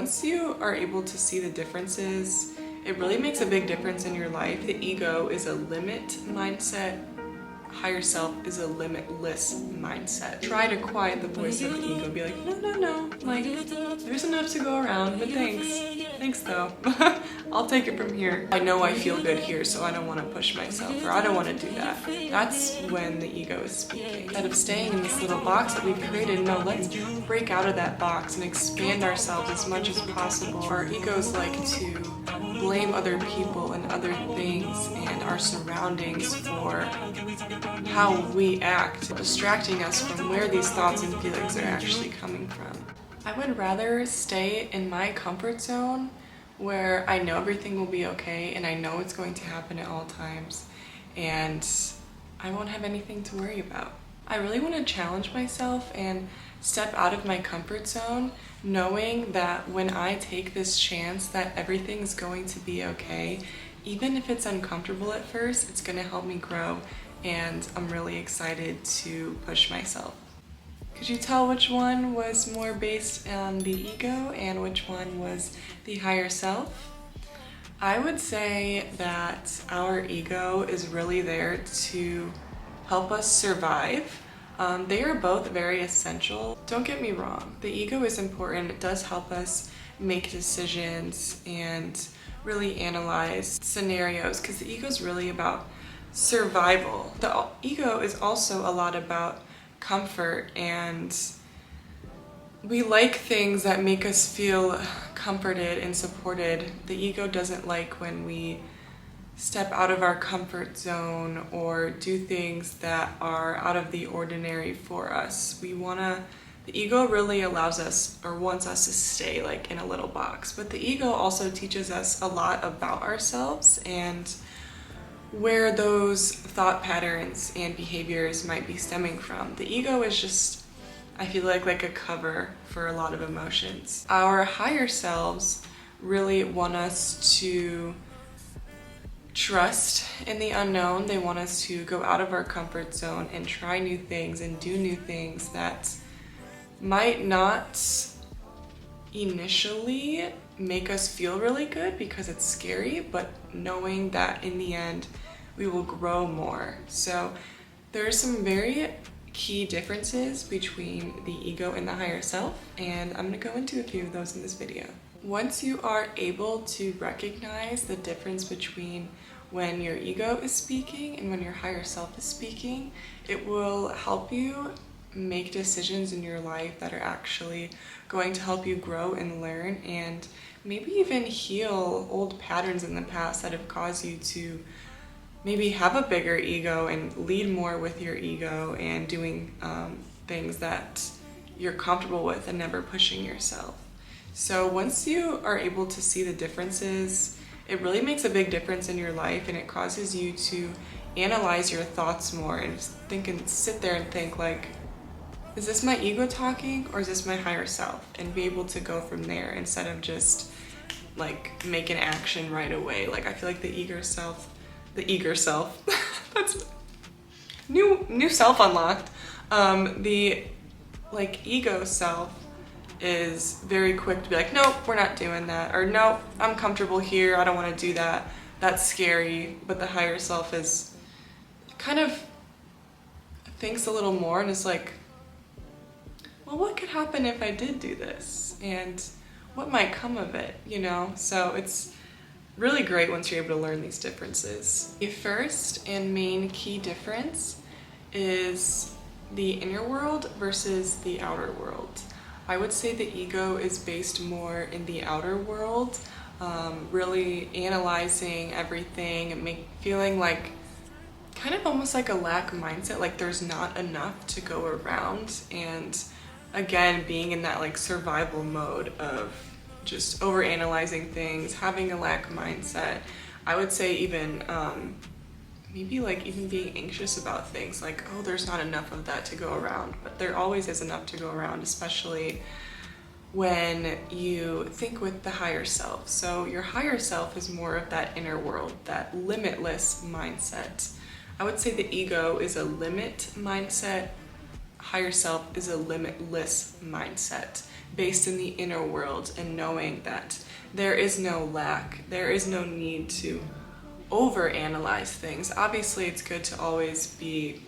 Once you are able to see the differences, it really makes a big difference in your life. The ego is a limit mindset. Higher self is a limitless mindset. Try to quiet the voice of the ego. Be like, no, like, there's enough to go around, but thanks though. I'll take it from here. I know I feel good here, so I don't want to push myself, or I don't want to do that. That's when the ego is speaking. Instead of staying in this little box that we've created, no, let's break out of that box and expand ourselves as much as possible. Our egos like to blame other people and other things and our surroundings for how we act, distracting us from where these thoughts and feelings are actually coming from. I would rather stay in my comfort zone where I know everything will be okay and I know it's going to happen at all times and I won't have anything to worry about. I really want to challenge myself and step out of my comfort zone, knowing that when I take this chance that everything's going to be okay, even if it's uncomfortable at first, it's going to help me grow, and I'm really excited to push myself. Could you tell which one was more based on the ego and which one was the higher self? I would say that our ego is really there to help us survive. They are both very essential. Don't get me wrong, the ego is important. It does help us make decisions and really analyze scenarios because the ego is really about survival. The ego is also a lot about comfort, and we like things that make us feel comforted and supported. The ego doesn't like when we step out of our comfort zone or do things that are out of the ordinary for us. The ego really allows us or wants us to stay like in a little box, but the ego also teaches us a lot about ourselves and where those thought patterns and behaviors might be stemming from. The ego is just, I feel like a cover for a lot of emotions. Our higher selves really want us to trust in the unknown. They want us to go out of our comfort zone and try new things and do new things that might not initially make us feel really good because it's scary, but knowing that in the end we will grow more. So there are some very key differences between the ego and the higher self, and I'm going to go into a few of those in this video. Once you are able to recognize the difference between when your ego is speaking and when your higher self is speaking, it will help you make decisions in your life that are actually going to help you grow and learn, and maybe even heal old patterns in the past that have caused you to maybe have a bigger ego and lead more with your ego and doing things that you're comfortable with and never pushing yourself. So once you are able to see the differences, it really makes a big difference in your life, and it causes you to analyze your thoughts more and think and sit there and think like, is this my ego talking or is this my higher self? And be able to go from there instead of just like make an action right away. Like I feel like the eager self, that's new self unlocked. The like ego self is very quick to be like, nope, we're not doing that, or nope, I'm comfortable here, I don't want to do that, that's scary. But the higher self is kind of thinks a little more and is like, well, what could happen if I did do this, and what might come of it, you know? So it's really great once you're able to learn these differences. The first and main key difference is the inner world versus the outer world. I would say the ego is based more in the outer world, really analyzing everything and feeling like kind of almost like a lack mindset, like there's not enough to go around, and again being in that like survival mode of just overanalyzing things, having a lack mindset. I would say even maybe like even being anxious about things like, oh, there's not enough of that to go around, but there always is enough to go around, especially when you think with the higher self. So your higher self is more of that inner world, that limitless mindset. I would say the ego is a limit mindset, higher self is a limitless mindset. based in the inner world and knowing that there is no lack, there is no need to overanalyze things. Obviously, it's good to always be,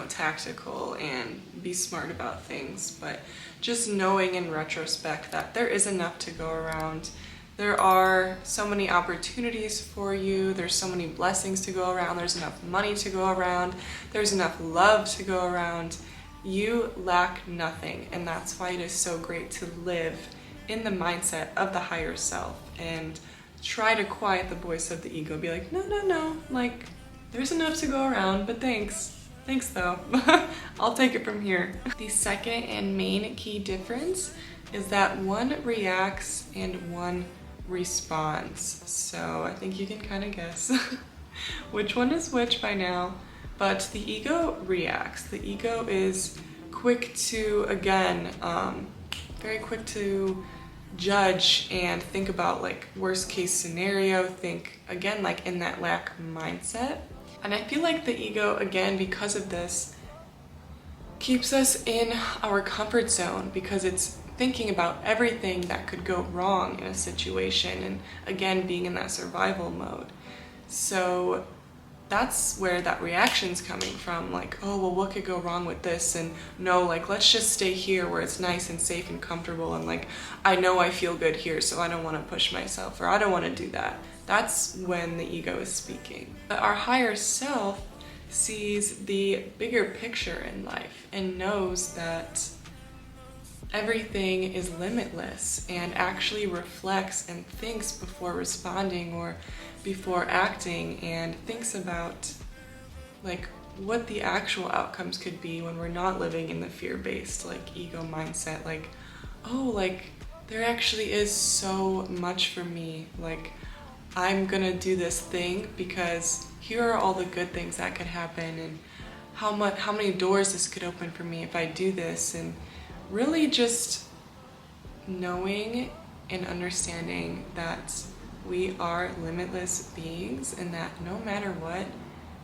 tactical and be smart about things, but just knowing in retrospect that there is enough to go around. There are so many opportunities for you, there's so many blessings to go around, there's enough money to go around, there's enough love to go around. You lack nothing, and that's why it is so great to live in the mindset of the higher self and try to quiet the voice of the ego. Be like, no, like, there's enough to go around, but thanks though. I'll take it from here. The second and main key difference is that one reacts and one responds. So I think you can kind of guess which one is which by now. But the ego reacts. The ego is quick to, again, very quick to judge and think about like worst case scenario, think again like in that lack mindset. And I feel like the ego, again, because of this, keeps us in our comfort zone because it's thinking about everything that could go wrong in a situation and again being in that survival mode. So that's where that reaction's coming from, like, oh well, what could go wrong with this, and no, like, let's just stay here where it's nice and safe and comfortable, and like, I know I feel good here, so I don't want to push myself, or I don't want to do that. That's when the ego is speaking. But our higher self sees the bigger picture in life and knows that everything is limitless and actually reflects and thinks before responding or before acting, and thinks about like what the actual outcomes could be when we're not living in the fear-based like ego mindset, like, oh, like there actually is so much for me, like I'm gonna do this thing because here are all the good things that could happen, and how many doors this could open for me if I do this. And really just knowing and understanding that we are limitless beings and that no matter what,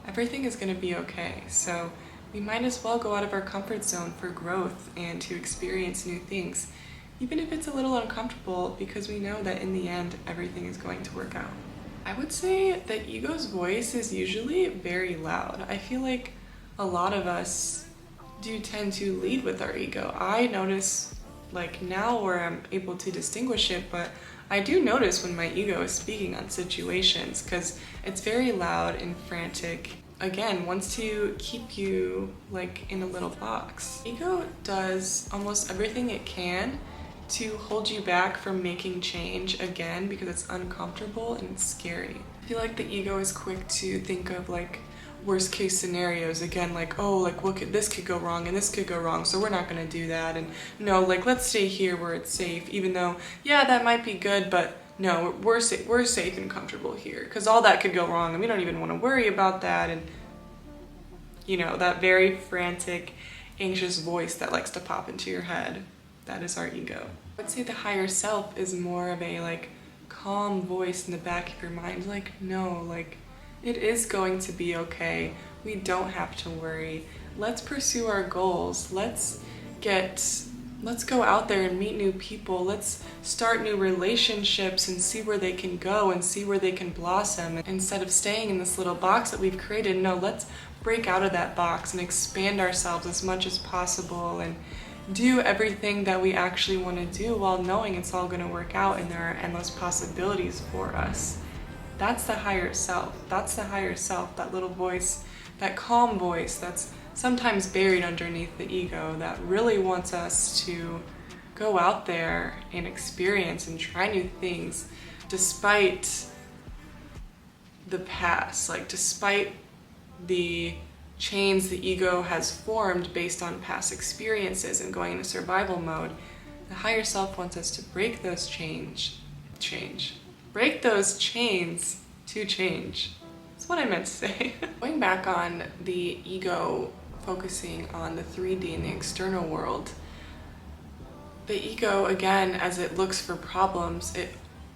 everything is going to be okay. So we might as well go out of our comfort zone for growth and to experience new things, even if it's a little uncomfortable, because we know that in the end, everything is going to work out. I would say that ego's voice is usually very loud. I feel like a lot of us do tend to lead with our ego. I notice like now where I'm able to distinguish it, but I do notice when my ego is speaking on situations because it's very loud and frantic. Again, wants to keep you like in a little box. Ego does almost everything it can to hold you back from making change, again, because it's uncomfortable and it's scary. I feel like the ego is quick to think of like worst case scenarios, again, like, oh, like this could go wrong and this could go wrong, so we're not gonna do that, and no, like let's stay here where it's safe, even though yeah, that might be good, but no, we're safe and comfortable here because all that could go wrong and we don't even want to worry about that. And that very frantic, anxious voice that likes to pop into your head, that is our ego. I would say the higher self is more of a like calm voice in the back of your mind, like, no, like it is going to be okay. We don't have to worry. Let's pursue our goals. Let's go out there and meet new people. Let's start new relationships and see where they can go and see where they can blossom. Instead of staying in this little box that we've created, no, let's break out of that box and expand ourselves as much as possible and do everything that we actually want to do while knowing it's all going to work out and there are endless possibilities for us. That's the higher self. That's the higher self, that little voice, that calm voice that's sometimes buried underneath the ego that really wants us to go out there and experience and try new things despite the past, like despite the chains the ego has formed based on past experiences and going into survival mode. The higher self wants us to break those break those chains to change. That's what I meant to say. Going back on the ego focusing on the 3D and the external world, the ego, again, as it looks for problems,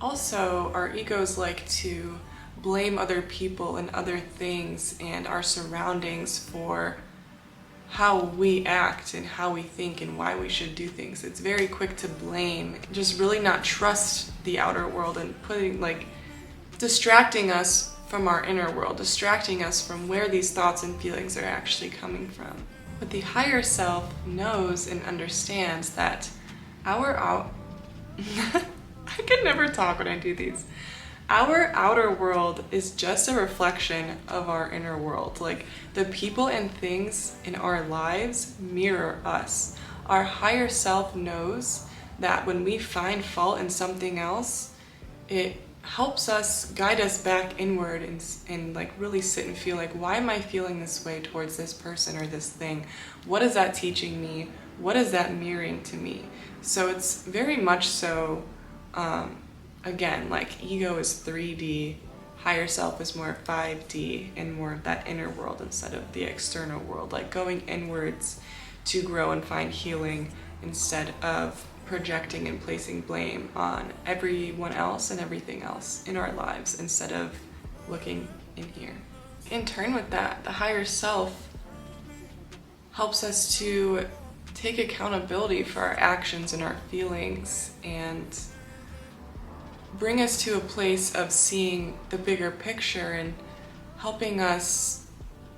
our egos like to blame other people and other things and our surroundings for how we act and how we think and why we should do things. It's very quick to blame, just really not trust the outer world and distracting us from our inner world, distracting us from where these thoughts and feelings are actually coming from. But the higher self knows and understands that I can never talk when I do these. Our outer world is just a reflection of our inner world. Like, the people and things in our lives mirror us. Our higher self knows that when we find fault in something else, it helps us guide us back inward and like really sit and feel like, why am I feeling this way towards this person or this thing? What is that teaching me? What is that mirroring to me? So it's very much so, again, like, ego is 3D, higher self is more 5D and more of that inner world instead of the external world, like going inwards to grow and find healing instead of projecting and placing blame on everyone else and everything else in our lives instead of looking in here. In turn with that, the higher self helps us to take accountability for our actions and our feelings and bring us to a place of seeing the bigger picture and helping us,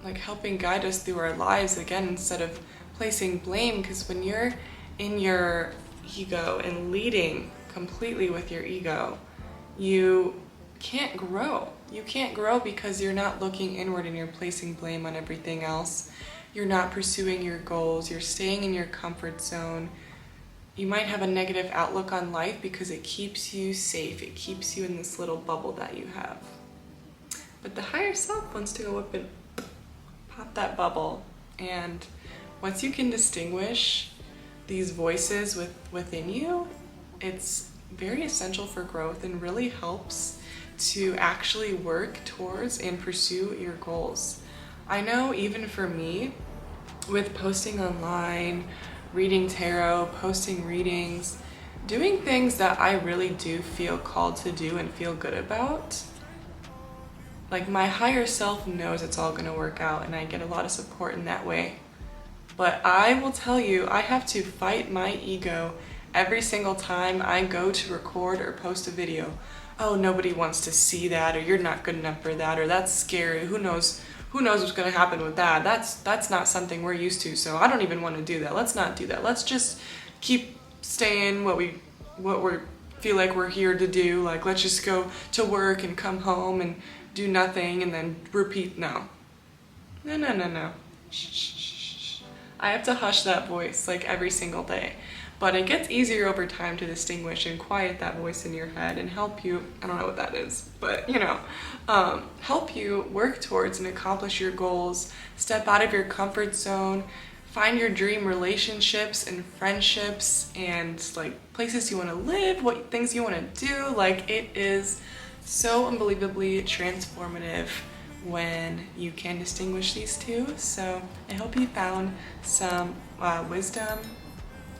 like helping guide us through our lives again instead of placing blame. Because when you're in your ego and leading completely with your ego, you can't grow. You can't grow because you're not looking inward and you're placing blame on everything else. You're not pursuing your goals. You're staying in your comfort zone. You might have a negative outlook on life because it keeps you safe. It keeps you in this little bubble that you have. But the higher self wants to go up and pop that bubble. And once you can distinguish these voices within you, it's very essential for growth and really helps to actually work towards and pursue your goals. I know even for me, with posting online, reading tarot, posting readings, doing things that I really do feel called to do and feel good about, like, my higher self knows it's all going to work out and I get a lot of support in that way. But I will tell you, I have to fight my ego every single time I go to record or post a video. Oh, nobody wants to see that, or you're not good enough for that, or that's scary. Who knows what's going to happen with that? That's not something we're used to, so I don't even want to do that. Let's not do that. Let's just keep staying what we feel like we're here to do. Like, let's just go to work and come home and do nothing and then repeat. No. Shh. I have to hush that voice like every single day. But it gets easier over time to distinguish and quiet that voice in your head and help you, I don't know what that is, but help you work towards and accomplish your goals, step out of your comfort zone, find your dream relationships and friendships and like places you want to live, what things you want to do. Like, it is so unbelievably transformative when you can distinguish these two. So I hope you found some wisdom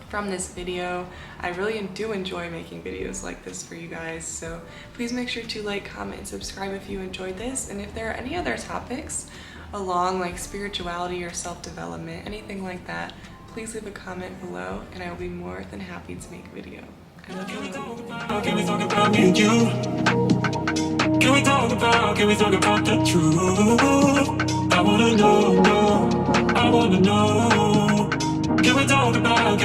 from this video. I really do enjoy making videos like this for you guys, so please make sure to like, comment, and subscribe if you enjoyed this. And if there are any other topics along like spirituality or self-development, anything like that, please leave a comment below and I will be more than happy to make a video. I love you. Can we talk about me and you? Can we talk about the truth? I wanna know, I wanna know. Can we talk about